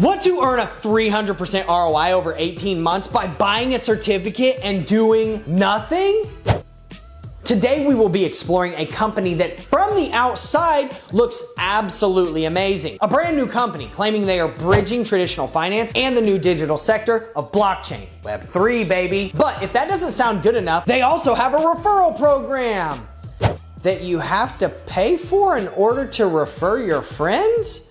Want to earn a 300% ROI over 18 months by buying a certificate and doing nothing? Today we will be exploring a company that from the outside looks absolutely amazing. A brand new company claiming they are bridging traditional finance and the new digital sector of blockchain. Web3, baby. But if that doesn't sound good enough, they also have a referral program that you have to pay for in order to refer your friends?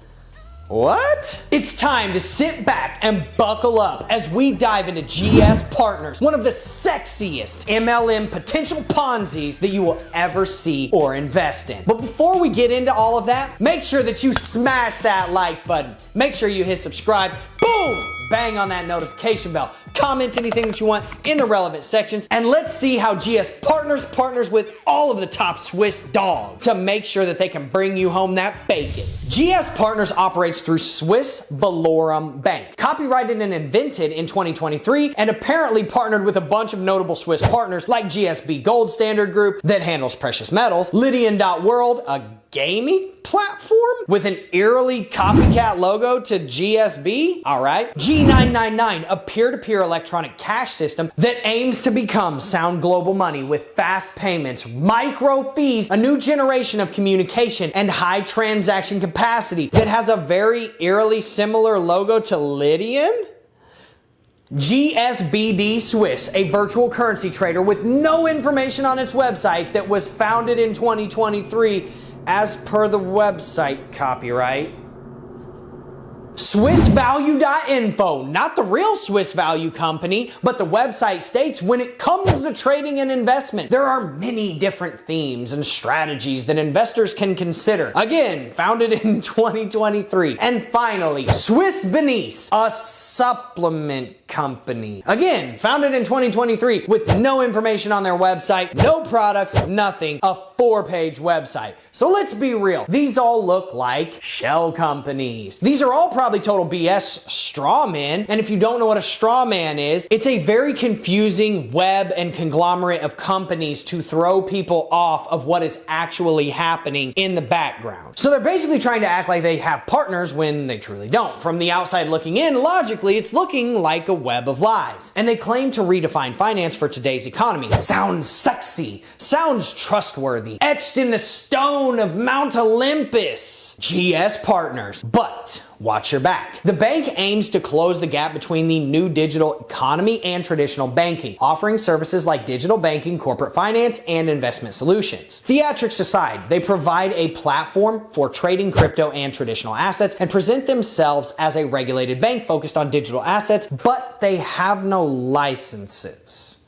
What? It's time to sit back and buckle up as we dive into GSPartners, one of the sexiest MLM potential Ponzi's that you will ever see or invest in. But before we get into all of that, make sure that you smash that like button. Make sure you hit subscribe. Boom! Bang on that notification bell. Comment anything that you want in the relevant sections, and let's see how GSPartners partners with all of the top Swiss dogs to make sure that they can bring you home that bacon. GSPartners operates through Swiss Valorum Bank, copyrighted and invented in 2023, and apparently partnered with a bunch of notable Swiss partners like GSB Gold Standard Group that handles precious metals, Lydian.world, a gaming platform with an eerily copycat logo to GSB. All right. G999, a peer-to-peer electronic cash system that aims to become sound global money with fast payments, micro fees, a new generation of communication, and high transaction capacity that has a very eerily similar logo to Lydian. GSBD Swiss, a virtual currency trader with no information on its website that was founded in 2023 as per the website copyright. SwissValue.info, not the real Swiss Value company, but the website states when it comes to trading and investment, there are many different themes and strategies that investors can consider. Again, founded in 2023. And finally, Swiss Venice, a supplement company. Again, founded in 2023 with no information on their website, no products, nothing, a 4-page website. So let's be real. These all look like shell companies. These are all probably total BS straw men. And if you don't know what a straw man is, it's a very confusing web and conglomerate of companies to throw people off of what is actually happening in the background. So they're basically trying to act like they have partners when they truly don't. From the outside looking in, logically, it's looking like a web of lies. And they claim to redefine finance for today's economy. Sounds sexy, sounds trustworthy, etched in the stone of Mount Olympus. GSPartners. But watch your back. The bank aims to close the gap between the new digital economy and traditional banking, offering services like digital banking, corporate finance, and investment solutions. Theatrics aside, they provide a platform for trading crypto and traditional assets and present themselves as a regulated bank focused on digital assets, but they have no licenses.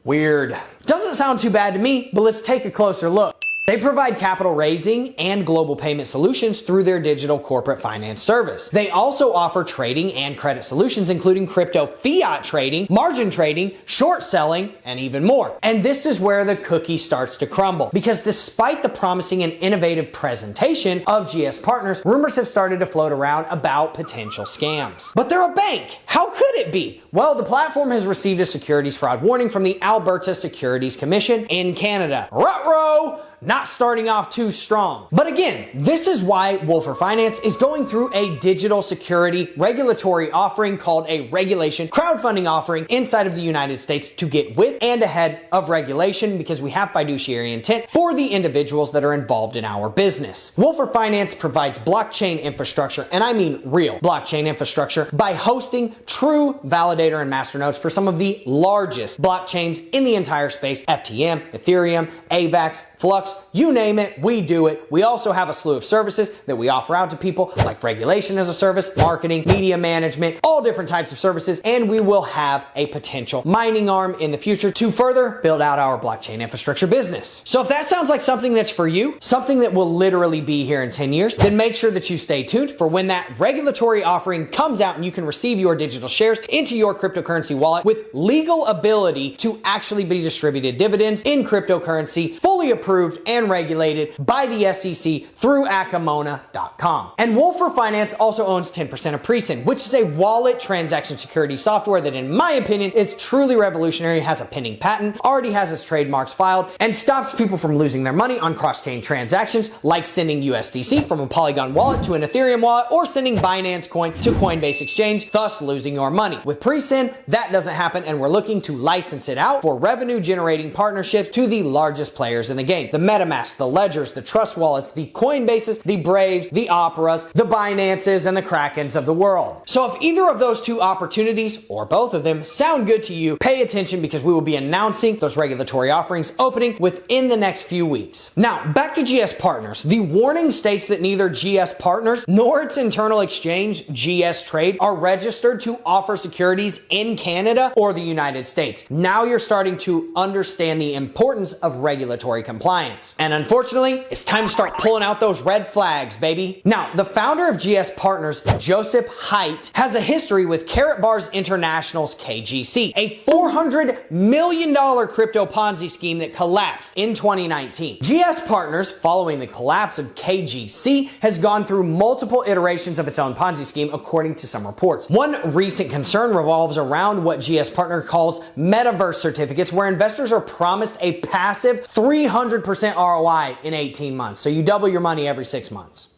Weird. Doesn't sound too bad to me, but let's take a closer look. They provide capital raising and global payment solutions through their digital corporate finance service. They also offer trading and credit solutions, including crypto fiat trading, margin trading, short selling, and even more. And this is where the cookie starts to crumble, because despite the promising and innovative presentation of GSPartners, rumors have started to float around about potential scams. But they're a bank. How could it be? Well, the platform has received a securities fraud warning from the Alberta Securities Commission in Canada. Ruh-roh! Not starting off too strong. But again, this is why Wolfer Finance is going through a digital security regulatory offering called a regulation crowdfunding offering inside of the United States to get with and ahead of regulation, because we have fiduciary intent for the individuals that are involved in our business. Wolfer Finance provides blockchain infrastructure, and I mean real blockchain infrastructure, by hosting true validator and masternodes for some of the largest blockchains in the entire space: FTM, Ethereum, AVAX, Flux, you name it, we do it. We also have a slew of services that we offer out to people, like regulation as a service, marketing, media management, all different types of services, and we will have a potential mining arm in the future to further build out our blockchain infrastructure business. So if that sounds like something that's for you, something that will literally be here in 10 years, then make sure that you stay tuned for when that regulatory offering comes out and you can receive your digital digital shares into your cryptocurrency wallet with legal ability to actually be distributed dividends in cryptocurrency, fully approved and regulated by the SEC through Acamona.com. And Wolfer Finance also owns 10% of PreSend, which is a wallet transaction security software that, in my opinion, is truly revolutionary, has a pending patent, already has its trademarks filed, and stops people from losing their money on cross-chain transactions like sending USDC from a Polygon wallet to an Ethereum wallet or sending Binance Coin to Coinbase Exchange, thus losing your money. With PreSend, that doesn't happen, and we're looking to license it out for revenue-generating partnerships to the largest players in the game. The MetaMask, the Ledgers, the Trust Wallets, the Coinbases, the Braves, the Operas, the Binances, and the Krakens of the world. So if either of those two opportunities, or both of them, sound good to you, pay attention because we will be announcing those regulatory offerings opening within the next few weeks. Now, back to GSPartners. The warning states that neither GSPartners nor its internal exchange, GS Trade, are registered to offer securities in Canada or the United States. Now you're starting to understand the importance of regulatory compliance. And unfortunately, it's time to start pulling out those red flags, baby. Now, the founder of GSPartners, Joseph Haidt, has a history with Karatbars International's KGC, a $400 million crypto Ponzi scheme that collapsed in 2019. GSPartners, following the collapse of KGC, has gone through multiple iterations of its own Ponzi scheme, according to some reports. One recent concern revolves around what GSPartner calls metaverse certificates, where investors are promised a passive 300% ROI in 18 months. So you double your money every 6 months.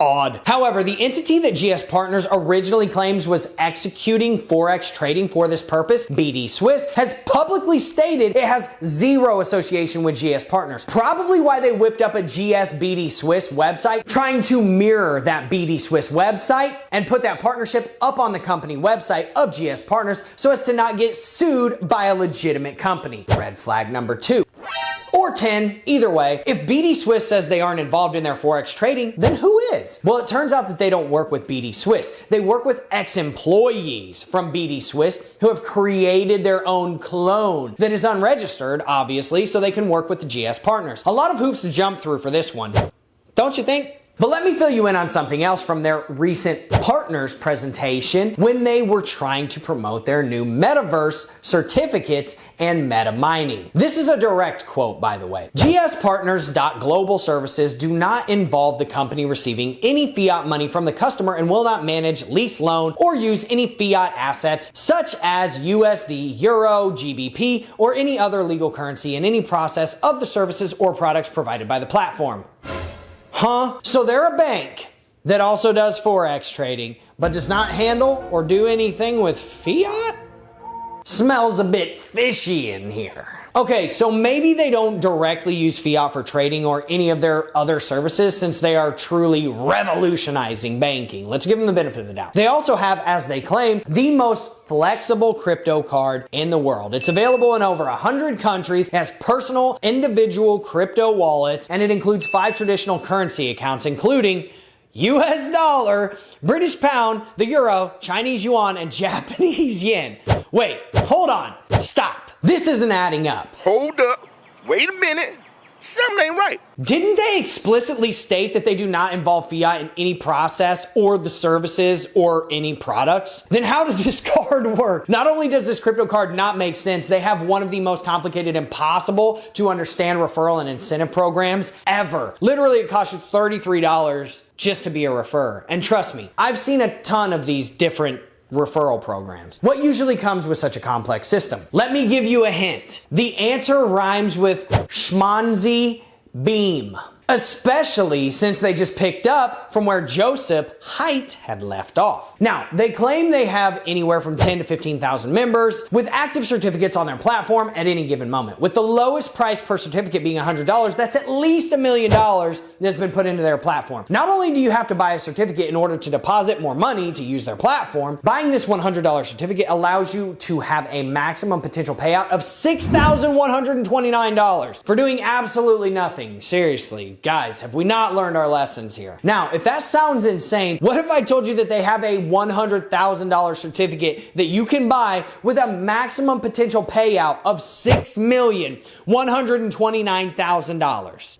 Odd. However, the entity that GSPartners originally claims was executing Forex trading for this purpose, BD Swiss, has publicly stated it has zero association with GSPartners. Probably why they whipped up a BD Swiss website, trying to mirror that BD Swiss website and put that partnership up on the company website of GSPartners so as to not get sued by a legitimate company. Red flag number 2. Or 10, either way, if BD Swiss says they aren't involved in their Forex trading, then who is? Well, it turns out that they don't work with BD Swiss. They work with ex-employees from BD Swiss who have created their own clone that is unregistered, obviously, so they can work with the GSPartners. A lot of hoops to jump through for this one, don't you think? But let me fill you in on something else from their recent partners presentation when they were trying to promote their new metaverse certificates and meta mining. This is a direct quote, by the way. GSPartners.global services do not involve the company receiving any fiat money from the customer and will not manage, lease, loan, or use any fiat assets such as USD, Euro, GBP, or any other legal currency in any process of the services or products provided by the platform. Huh? So they're a bank that also does Forex trading, but does not handle or do anything with fiat? Smells a bit fishy in here. Okay, so maybe they don't directly use fiat for trading or any of their other services since they are truly revolutionizing banking. Let's give them the benefit of the doubt. They also have, as they claim, the most flexible crypto card in the world. It's available in over 100 countries, it has personal, individual crypto wallets, and it includes 5 traditional currency accounts, including US dollar, British pound, the euro, Chinese yuan, and Japanese yen. Wait, hold on, stop. This isn't adding up. Hold up, wait a minute, something ain't right. Didn't they explicitly state that they do not involve fiat in any process or the services or any products? Then how does this card work? Not only does this crypto card not make sense, they have one of the most complicated, impossible to understand referral and incentive programs ever. Literally, it costs you $33 just to be a referrer. And trust me, I've seen a ton of these different referral programs. What usually comes with such a complex system? Let me give you a hint. The answer rhymes with schmonzy beam, especially since they just picked up from where Joseph Haidt had left off. Now, they claim they have anywhere from 10 to 15,000 members with active certificates on their platform at any given moment. With the lowest price per certificate being $100, that's at least $1 million that's been put into their platform. Not only do you have to buy a certificate in order to deposit more money to use their platform, buying this $100 certificate allows you to have a maximum potential payout of $6,129 for doing absolutely nothing. Seriously. Guys, have we not learned our lessons here? Now, if that sounds insane, what if I told you that they have a $100,000 certificate that you can buy with a maximum potential payout of $6,129,000?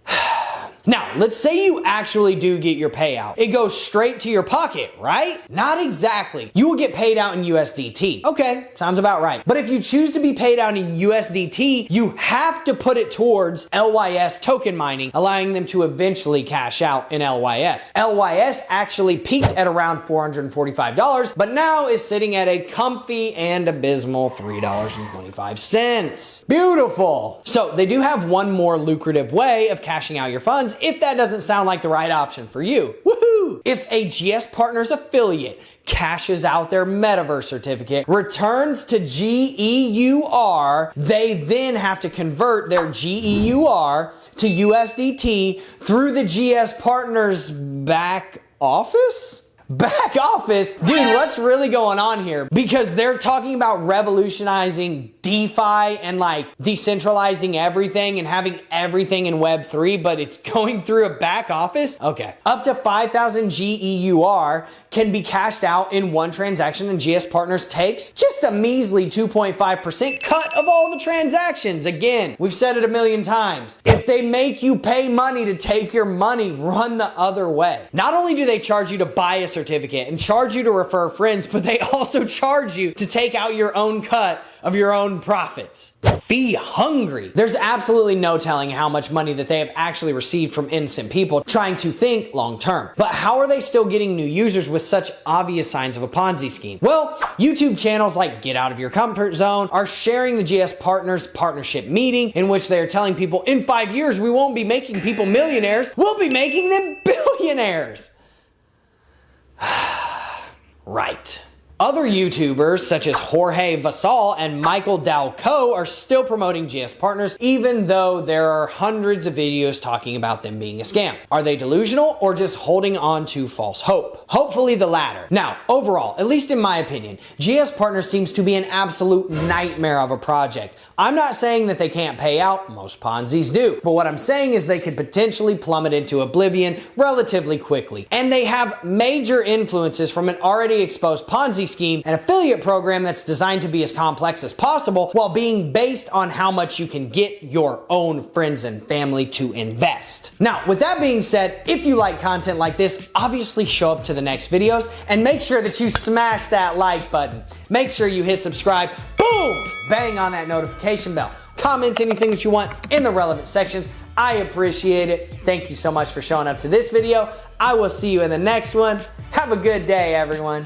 Now, let's say you actually do get your payout. It goes straight to your pocket, right? Not exactly. You will get paid out in USDT. Okay, sounds about right. But if you choose to be paid out in USDT, you have to put it towards LYS token mining, allowing them to eventually cash out in LYS. LYS actually peaked at around $445, but now is sitting at a comfy and abysmal $3.25. Beautiful. So they do have one more lucrative way of cashing out your funds if that doesn't sound like the right option for you. Woohoo! If a GSPartners affiliate cashes out their metaverse certificate, returns to GEUR, they then have to convert their GEUR to USDT through the GSPartners back office? Back office? Dude, what's really going on here? Because they're talking about revolutionizing DeFi and like decentralizing everything and having everything in Web3, but it's going through a back office? Okay. Up to 5,000 GEUR can be cashed out in one transaction, and GSPartners takes just a measly 2.5% cut of all the transactions. Again, we've said it a million times. If they make you pay money to take your money, run the other way. Not only do they charge you to buy a certificate and charge you to refer friends, but they also charge you to take out your own cut of your own profits. Be hungry. There's absolutely no telling how much money that they have actually received from innocent people trying to think long term. But how are they still getting new users with such obvious signs of a Ponzi scheme? Well, YouTube channels like Get Out of Your Comfort Zone are sharing the GSPartners partnership meeting in which they are telling people in 5 years we won't be making people millionaires, we'll be making them billionaires. Right. Other YouTubers such as Jorge Vasal and Michael Dalco are still promoting GSPartners, even though there are hundreds of videos talking about them being a scam. Are they delusional or just holding on to false hope? Hopefully the latter. Now, overall, at least in my opinion, GSPartners seems to be an absolute nightmare of a project. I'm not saying that they can't pay out, most Ponzi's do, but what I'm saying is they could potentially plummet into oblivion relatively quickly. And they have major influences from an already exposed Ponzi scheme, an affiliate program that's designed to be as complex as possible while being based on how much you can get your own friends and family to invest. Now, with that being said, if you like content like this, obviously show up to the next videos and make sure that you smash that like button. Make sure you hit subscribe, boom, bang on that notification bell. Comment anything that you want in the relevant sections. I appreciate it. Thank you so much for showing up to this video. I will see you in the next one. Have a good day, everyone.